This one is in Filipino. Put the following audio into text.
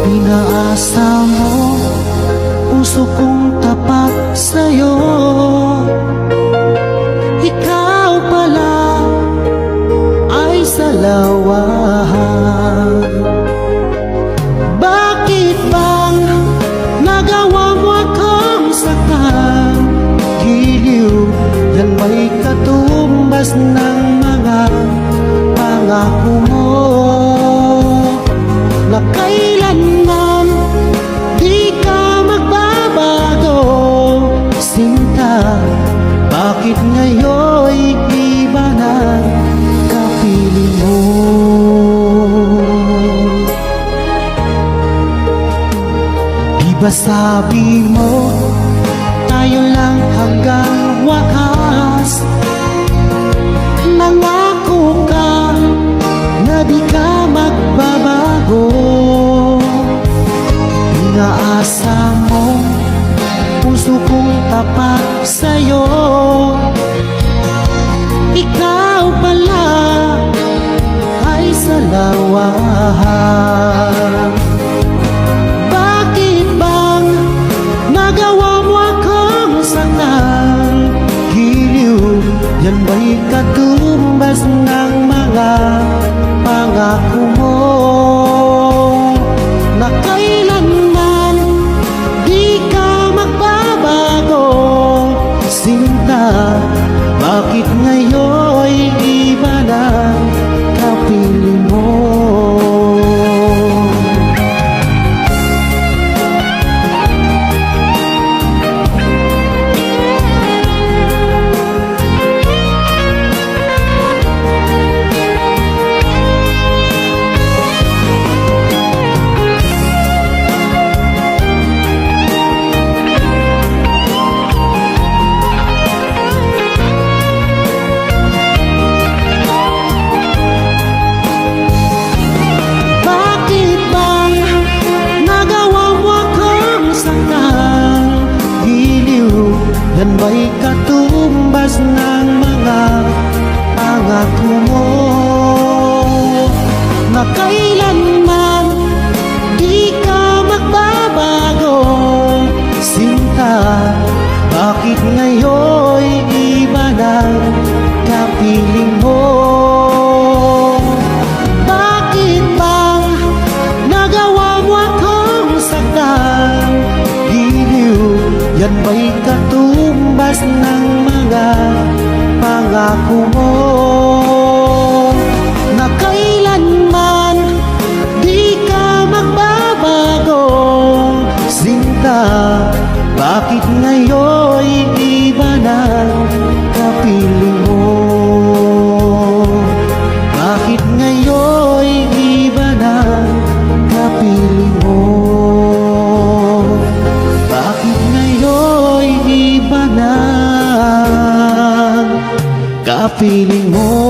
Pinaasa mo puso kong tapat sa'yo. Ikaw pala ay salawahan. Bakit bang nagawa mo akong saktan? Giliw, yan may katumbas ng mga pangako mo na kailanman di ka magbabago. Sinta, bakit ngayon'y iba na kapiling mo? Di ba sabi mo tayo lang hanggang wakas? Nangako ka na di ka magbabago. Inaasa mo puso kong tapat sa'yo. Ikaw pala ay salawahan. Bakit bang nagawa mo akong saktan? Giliw, yan ba'y katumbas ng mga pangako mo na kailanman di ka magbabago? Sinta, bakit ngayon'y iba na kapiling mo? Yan ba'y katumbas ng mga pangako mo na kailanman di ka magbabago? Sinta, bakit ngayon'y iba na kapiling mo? Bakit bang nagawa mo akong saktan? Giliw, yan ba'y katumbas ng mga pangako mo na kailanman di ka magbabago? Sinta, bakit ngayon'y iba na kapiling mo? Bakit ngayon'y iba na kapiling mo? Bakit ngayon'y iba na kapiling mo?